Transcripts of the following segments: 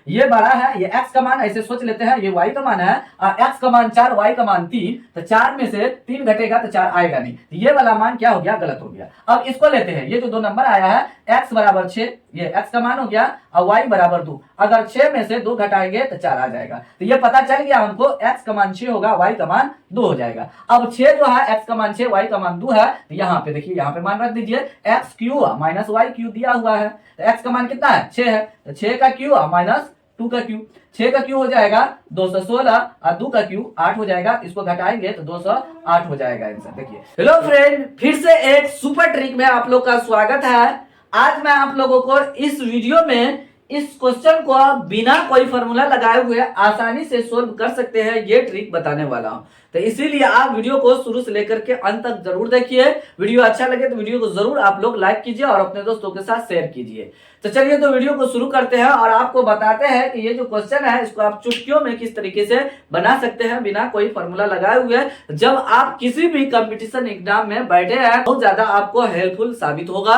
ये बड़ा है, ये x का मान ऐसे सोच लेते हैं, ये y का मान है और x का मान 4 y का मान 3, तो 4 में से 3 घटेगा तो 4 आएगा नहीं, तो ये वाला मान क्या हो गया, गलत हो गया। अब इसको लेते हैं, ये जो दो नंबर आया है x बराबर 6, ये x का मान हो गया और y बराबर 2, अगर 6 में से 2 घटाएंगे तो 4 आ जाएगा, तो ये पता चल गया हमको x का मान 6 होगा, y का मान 2 हो जाएगा। अब 6 जो है x का मान 6 y का मान 2 है, तो यहाँ पे देखिए, यहाँ पे मान रख दीजिए x q minus y Q दिया हुआ है, तो x का मान कितना है 6 है, तो 6 का क्यू माइनस 2 का क्यू, 6 का क्यू हो जाएगा 216 और 2 का क्यू 8 हो जाएगा, इसको घटाएंगे तो 208 हो जाएगा आंसर। देखिए हेलो फ्रेंड, फिर से एक सुपर ट्रिक में आप लोग का स्वागत है। आज मैं आप लोगों को इस वीडियो में इस क्वेश्चन को बिना कोई फॉर्मूला लगाए हुए आसानी से सोल्व कर सकते हैं, ये ट्रिक बताने वाला हूं, तो इसीलिए आप वीडियो को शुरू से लेकर के अंत तक जरूर देखिए। वीडियो अच्छा लगे तो वीडियो को जरूर आप लोग लाइक कीजिए और अपने दोस्तों के साथ शेयर कीजिए। तो चलिए तो वीडियो को शुरू करते हैं और आपको बताते हैं कि ये जो क्वेश्चन है इसको आप चुटकियों में किस तरीके से बना सकते हैं बिना कोई फॉर्मूला लगाए हुए। जब आप किसी भी कंपटीशन एग्जाम में बैठे हैं बहुत ज्यादा आपको हेल्पफुल साबित होगा,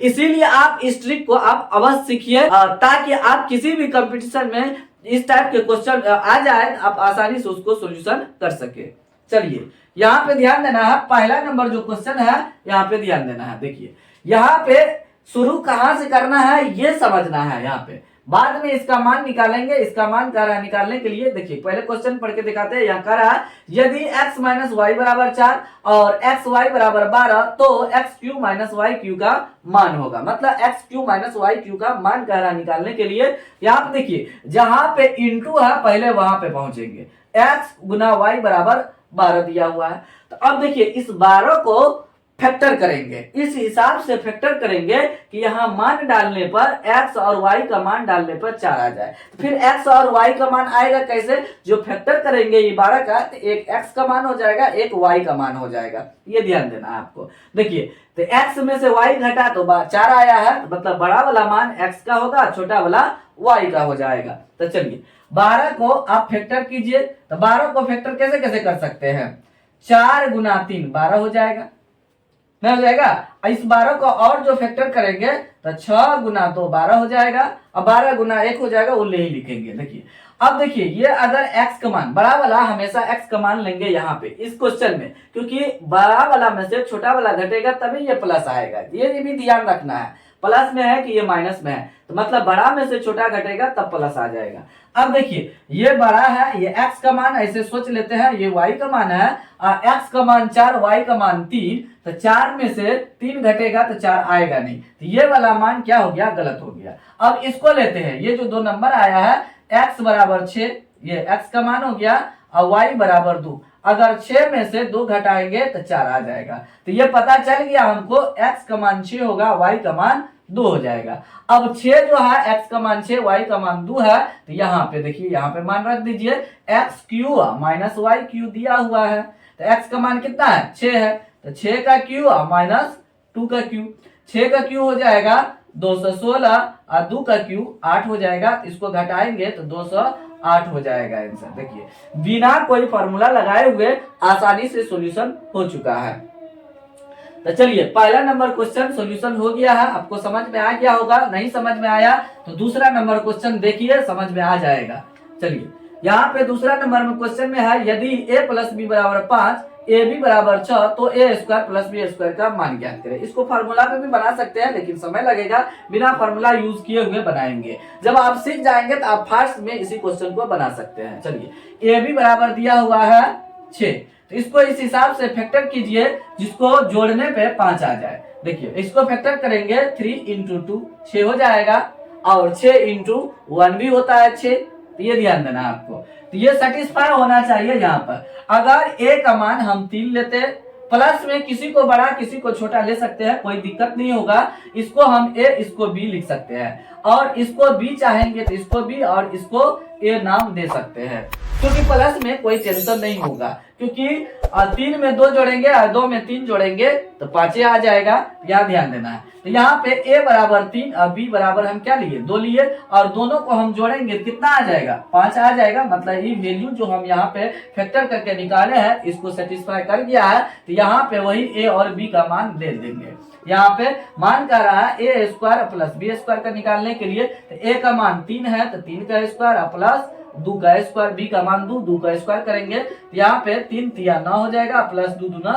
इसीलिए आप इस ट्रिक को आप अवश्य सीखिए ताकि आप किसी भी कंपटीशन में इस टाइप के क्वेश्चन आ जाए आप आसानी से उसको सोल्यूशन कर सके। चलिए यहाँ पे ध्यान देना है, पहला नंबर जो क्वेश्चन है यहाँ पे ध्यान देना है। देखिए यहाँ पे शुरू कहां से करना है ये समझना है, यहाँ पे बाद में इसका मान निकालेंगे। इसका मान कह रहा है निकालने के लिए, देखिए पहले क्वेश्चन पढ़ के दिखाते हैं। यहाँ कह रहा है यदि x माइनस वाई बराबर 4 और एक्स वाई बराबर 12 तो x q minus y q का मान होगा, मतलब x q minus y q का मान कह रहा है निकालने के लिए। यहाँ पे देखिए जहां पे इंटू है पहले वहां पे पहुंचेंगे, x गुना वाई बराबर 12 दिया हुआ है, तो अब देखिए इस 12 को फैक्टर करेंगे, इस हिसाब से फैक्टर करेंगे कि यहाँ मान डालने पर x और y का मान डालने पर 4 आ जाए। तो फिर x और y का मान आएगा कैसे, जो फैक्टर करेंगे ये 12 का, तो एक x का मान हो जाएगा, एक y का मान हो जाएगा, ये ध्यान देना है आपको। देखिए तो x में से y घटा तो 4 आया है, मतलब बड़ा वाला मान x का होगा, छोटा वाला y का हो जाएगा। तो चलिए 12 को आप फैक्टर कीजिए, तो 12 को फैक्टर कैसे कैसे कर सकते हैं, 4 गुना 3 12 हो जाएगा, नहीं हो जाएगा। इस 12 को और जो फैक्टर करेंगे तो 6 गुना 2 12 हो जाएगा और 12 गुना 1 हो जाएगा, वो ले ही लिखेंगे। देखिए अब देखिए ये अगर x का मान बड़ा वाला, हमेशा x का मान लेंगे यहाँ पे इस क्वेश्चन में, क्योंकि बड़ा वाला में से छोटा वाला घटेगा तभी ये प्लस आएगा, ये भी ध्यान रखना है, प्लस में है कि ये माइनस में है, तो मतलब बड़ा में से छोटा घटेगा तब प्लस आ जाएगा। अब देखिए ये बड़ा है, ये x का मान ऐसे सोच लेते हैं, ये y का मान है और x का मान 4 y का मान 3, तो 4 में से 3 घटेगा तो 4 आएगा नहीं, तो ये वाला मान क्या हो गया, गलत हो गया। अब इसको लेते हैं, ये जो दो नंबर आया है x बराबर 6, ये x का मान हो गया और y बराबर 2, अगर 6 में से 2 घटाएंगे तो 4 आ जाएगा, तो ये पता चल गया हमको x का मान 6 होगा, y का मान 2 हो जाएगा। अब 6 जो है x का मान 6 y का मान 2 है, तो यहाँ पे देखिए यहाँ पे मान रख दीजिए x q minus y q दिया हुआ है, तो x का मान कितना है 6 है, तो 6 का क्यू माइनस 2 का क्यू, 6 का क्यू हो जाएगा 216 और 2 का क्यू 8 हो जाएगा, इसको घटाएंगे तो 208 हो जाएगा आंसर। देखिए बिना कोई फॉर्मूला लगाए हुए आसानी से सॉल्यूशन हो चुका है। तो चलिए पहला नंबर क्वेश्चन सॉल्यूशन हो गया है, आपको समझ में आ गया होगा, नहीं समझ में आया तो दूसरा नंबर क्वेश्चन देखिए, समझ में आ जाएगा। चलिए यहाँ पे दूसरा नंबर में क्वेश्चन में है यदि a प्लस बी बराबर 5 ए बी बराबर 6 तो ए स्क्वायर प्लस बी स्क्वायर का मान ज्ञात करें। इसको फार्मूला में भी बना सकते हैं लेकिन समय लगेगा, बिना फार्मूला यूज किए हुए बनाएंगे। जब आप सीख जाएंगे तो आप फास्ट में इसी क्वेश्चन को बना सकते हैं। चलिए ए बी बराबर दिया हुआ है 6, तो इसको इस हिसाब से फैक्टर कीजिए जिसको जोड़ने पे 5 आ जाए। देखिए इसको फैक्टर करेंगे 3 इंटू 2 6 हो जाएगा और 6 इंटू 1 भी होता है 6, तो ये ध्यान देना है आपको। तो ये सेटिस्फाई होना चाहिए। यहाँ पर अगर a का मान हम 3 लेते, प्लस में किसी को बड़ा किसी को छोटा ले सकते हैं, कोई दिक्कत नहीं होगा। इसको हम a इसको b लिख सकते हैं और इसको b चाहेंगे तो इसको b और इसको a नाम दे सकते हैं। क्योंकि प्लस में कोई टेंशन नहीं होगा, क्योंकि 3 में 2 जोड़ेंगे और 2 में 3 जोड़ेंगे तो 5 आ जाएगा। यहाँ ध्यान देना है। तो यहाँ पे a बराबर 3 और b बराबर हम क्या लिए 2 लिए, और दोनों को हम जोड़ेंगे कितना आ जाएगा 5 आ जाएगा। मतलब ये वैल्यू जो हम यहाँ पे फैक्टर करके निकाले हैं इसको सेटिस्फाई कर गया है, तो यहाँ पे वही a और b का मान दे देंगे। यहाँ पे मान कर रहा है ए स्क्वायर प्लस बी स्क्वायर का निकालने के लिए, तो ए का मान 3 है तो 3 का स्क्वायर प्लस 2 का स्क्वायर, बी का मान 2 का स्क्वायर करेंगे तो यहाँ पे 3 तिया 9 हो जाएगा प्लस 2 दूना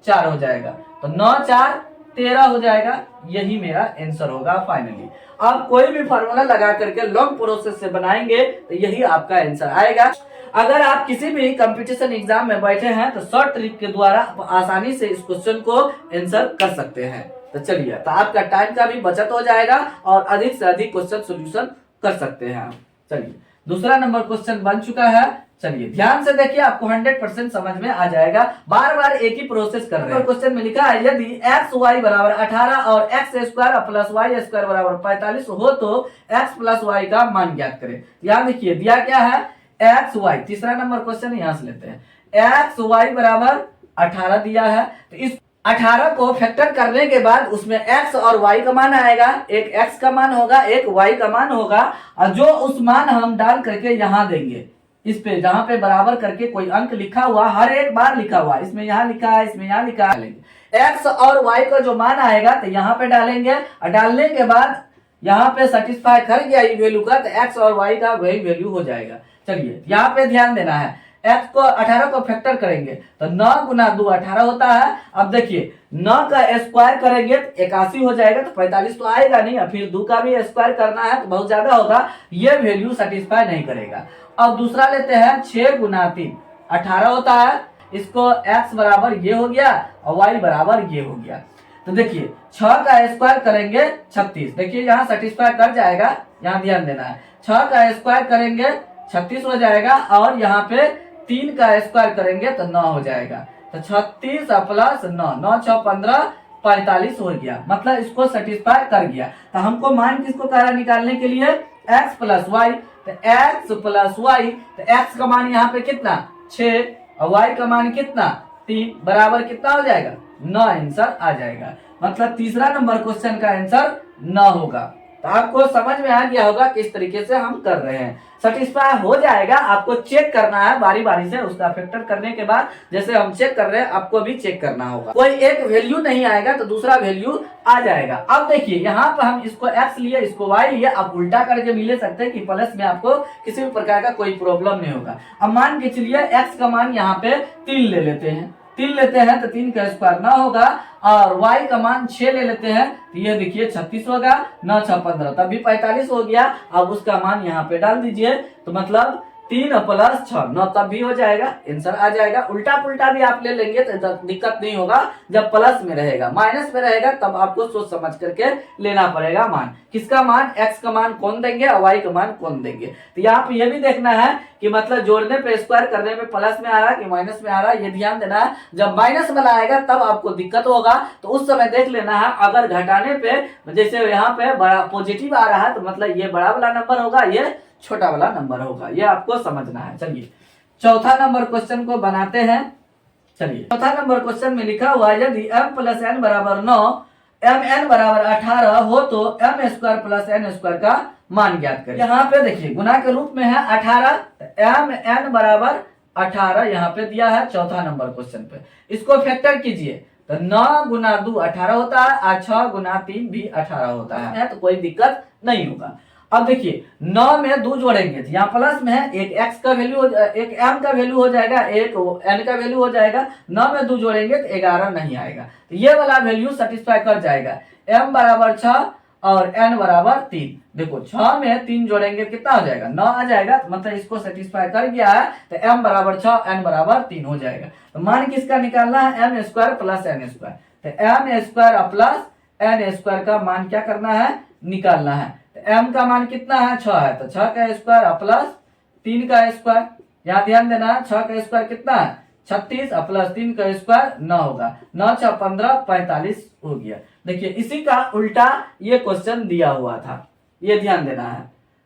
4 हो जाएगा, तो 9 4 13 हो जाएगा। यही मेरा आंसर होगा फाइनली। आप कोई भी फॉर्मूला लगा करके लॉन्ग प्रोसेस से बनाएंगे तो यही आपका आंसर आएगा। अगर आप किसी भी कंपटीशन एग्जाम में बैठे हैं तो शॉर्ट ट्रिक के द्वारा आसानी से इस क्वेश्चन को आंसर कर सकते हैं। तो चलिए, तो आपका टाइम का भी बचत हो जाएगा और अधिक से अधिक क्वेश्चन सोल्यूशन कर सकते हैं आप। चलिए, दूसरा नंबर क्वेश्चन बन चुका है। चलिए ध्यान से देखिए, आपको 100% समझ में आ जाएगा। बार बार एक ही प्रोसेस कर रहे हैं। क्वेश्चन में लिखा है यदि एक्स वाई बराबर 18 और x square plus y square बराबर 45 हो तो एक्स प्लस वाई का मान ज्ञात करें। यहाँ देखिए दिया क्या है एक्स वाई, तीसरा नंबर क्वेश्चन यहाँ से लेते हैं। एक्स वाई बराबर 18 दिया है, तो इस 18 को फैक्टर करने के बाद उसमें x और y का मान आएगा। एक x का मान होगा, एक y का मान होगा, और जो उस मान हम डाल करके यहाँ देंगे इस पे, जहां पे बराबर करके कोई अंक लिखा हुआ, हर एक बार लिखा हुआ, इसमें यहाँ लिखा है, इसमें यहाँ लिखा है, x और y का जो मान आएगा तो यहाँ पे डालेंगे, और डालने के बाद यहाँ पे सेटिस्फाई कर गया ये वैल्यू का, तो x और y का वही वैल्यू हो जाएगा। चलिए यहाँ पे ध्यान देना है, x को 18 को फैक्टर करेंगे तो 9 गुना 2 18 होता है। अब देखिए 9 का स्क्वायर करेंगे तो 81 हो जाएगा, तो 45 तो आएगा नहीं, और फिर 2 का भी स्क्वायर करना है तो बहुत ज्यादा होगा, ये वैल्यू सेटिस्फाई नहीं करेगा। अब दूसरा लेते हैं 6 गुना 3 18 होता है, इसको x बराबर ये हो गया और y बराबर ये हो गया। तो देखिए 6 का स्क्वायर करेंगे 36, देखिए यहाँ सेटिस्फाई कर जाएगा। यहाँ ध्यान देना है, 6 का स्क्वायर करेंगे 36 हो जाएगा, और यहाँ पे 3 का स्क्वायर करेंगे तो 9 हो जाएगा। तो 36 प्लस 9, 9 6 15 45 हो गया, मतलब इसको सेटिस्फाई कर गया। तो हमको मान किसको कह रहा निकालने के लिए x प्लस वाई, तो x प्लस वाई, तो x का मान यहाँ पे कितना 6 और y का मान कितना 3, बराबर कितना हो जाएगा 9, आंसर आ जाएगा। मतलब तीसरा नंबर क्वेश्चन का आंसर 9 होगा। तो आपको समझ में आ गया होगा किस तरीके से हम कर रहे हैं। सेटिस्फाई हो जाएगा, आपको चेक करना है बारी बारी से, उसका फैक्टर करने के बाद जैसे हम चेक कर रहे हैं आपको भी चेक करना होगा। कोई एक वैल्यू नहीं आएगा तो दूसरा वैल्यू आ जाएगा। अब देखिए यहाँ पर हम इसको x लिए, इसको y लिए, आप उल्टा करके भी ले सकते हैं कि प्लस में आपको किसी भी प्रकार का कोई प्रॉब्लम नहीं होगा। अब मान के चलिए x का मान यहाँ पे 3 ले लेते हैं, 3 लेते हैं तो 3 का स्क्वायर 9 होगा, और y का मान 6 ले लेते हैं तो ये देखिए 36 होगा, 9 6 15 तब भी 45 हो गया। अब उसका मान यहाँ पे डाल दीजिए, तो मतलब 3 प्लस 6 9 तब भी हो जाएगा, आंसर आ जाएगा। उल्टा पुल्टा भी आप ले लेंगे तो दिक्कत नहीं होगा, जब प्लस में रहेगा। माइनस में रहेगा तब आपको सोच समझ करके लेना पड़ेगा मान, किसका मान x का मान कौन देंगे और y का मान कौन देंगे। तो यहाँ पे ये भी देखना है कि मतलब जोड़ने पे स्क्वायर करने में प्लस में आ रहा है कि माइनस में आ रहा है, ये ध्यान देना है। जब माइनस में आएगा तब आपको दिक्कत होगा, तो उस समय देख लेना है। अगर घटाने पे जैसे यहाँ पे बड़ा पॉजिटिव आ रहा है तो मतलब ये बड़ा वाला नंबर होगा, ये छोटा वाला नंबर होगा, ये आपको समझना है। चलिए चौथा नंबर क्वेश्चन को बनाते हैं। चलिए चौथा नंबर क्वेश्चन में लिखा हुआ है यदि m प्लस n बराबर 9 mn बराबर 18 हो तो m square plus n square का मान ज्ञात करें। यहाँ पे देखिए गुना के रूप में है 18, mn बराबर 18 यहाँ पे दिया है चौथा नंबर क्वेश्चन पे। इसको फैक्टर कीजिए तो 9 गुना 2 18 होता है, और 6 गुना 3 भी 18 होता है, तो कोई दिक्कत नहीं होगा। अब देखिए 9 में 2 जोड़ेंगे तो यहाँ प्लस में है, एक x का वैल्यू, एक m का वैल्यू हो जाएगा, एक n का वैल्यू हो जाएगा। 9 में 2 जोड़ेंगे तो 11 नहीं आएगा, तो ये वाला वैल्यू सेटिस्फाई कर जाएगा। m बराबर 6 और n बराबर 3। देखो 6 में 3 जोड़ेंगे कितना हो जाएगा 9 आ जाएगा, तो मतलब इसको सेटिस्फाई कर गया है, तो m बराबर 6 n बराबर 3 हो जाएगा। तो मान किसका निकालना है m square plus n square, तो m square plus n square का मान क्या करना है निकालना है। m का मान कितना है 6 है, तो 6 का स्क्वायर प्लस 3 का स्क्वायर। यहाँ ध्यान देना है 6 का स्क्वायर कितना है 36 प्लस 3 का स्क्वायर 9 होगा, 9 6 15 45 हो गया। देखिए इसी का उल्टा ये क्वेश्चन दिया हुआ था, ये ध्यान देना है।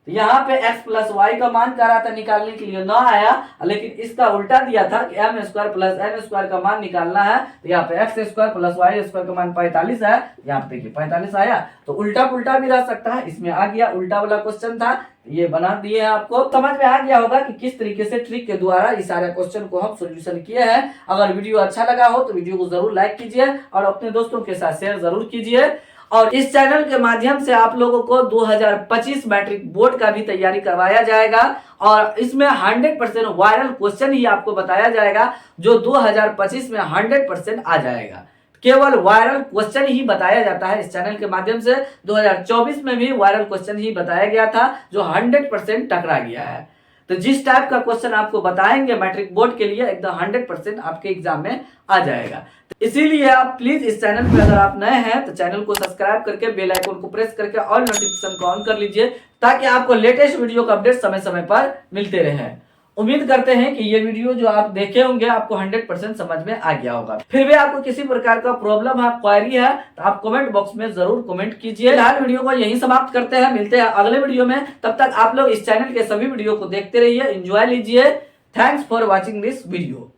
तो यहाँ पे x प्लस वाई का मान कह रहा था निकालने के लिए, ना आया, लेकिन इसका उल्टा दिया था कि m square plus n square का मान निकालना है। तो यहाँ पे x square plus y square का मान 45 है, यहाँ पे देखिए 45 आया। तो उल्टा पुल्टा भी रह सकता है, इसमें आ गया, उल्टा वाला क्वेश्चन था, ये बना दिए हैं। आपको समझ में आ गया होगा कि किस तरीके से ट्रिक के द्वारा इस सारे क्वेश्चन को हम सोल्यूशन किए हैं। अगर वीडियो अच्छा लगा हो तो वीडियो को जरूर लाइक कीजिए और अपने दोस्तों के साथ शेयर जरूर कीजिए। और इस चैनल के माध्यम से आप लोगों को 2025 मैट्रिक बोर्ड का भी तैयारी करवाया जाएगा और इसमें 100% वायरल क्वेश्चन ही आपको बताया जाएगा जो 2025 में 100% आ जाएगा। केवल वायरल क्वेश्चन ही बताया जाता है इस चैनल के माध्यम से। 2024 में भी वायरल क्वेश्चन ही बताया गया था जो 100% टकरा गया है। तो जिस टाइप का क्वेश्चन आपको बताएंगे मैट्रिक बोर्ड के लिए एकदम 100% आपके एग्जाम में आ जाएगा। तो इसीलिए आप प्लीज इस चैनल पे अगर आप नए हैं तो चैनल को सब्सक्राइब करके बेल आइकन को प्रेस करके ऑल नोटिफिकेशन को ऑन कर लीजिए ताकि आपको लेटेस्ट वीडियो का अपडेट समय समय पर मिलते रहे। उम्मीद करते हैं कि ये वीडियो जो आप देखे होंगे आपको 100% समझ में आ गया होगा। फिर भी आपको किसी प्रकार का प्रॉब्लम है, क्वेरी है तो आप कमेंट बॉक्स में जरूर कमेंट कीजिए। फिलहाल वीडियो को यहीं समाप्त करते हैं, मिलते हैं अगले वीडियो में। तब तक आप लोग इस चैनल के सभी वीडियो को देखते रहिए, एंजॉय लीजिए। Thanks for watching this video.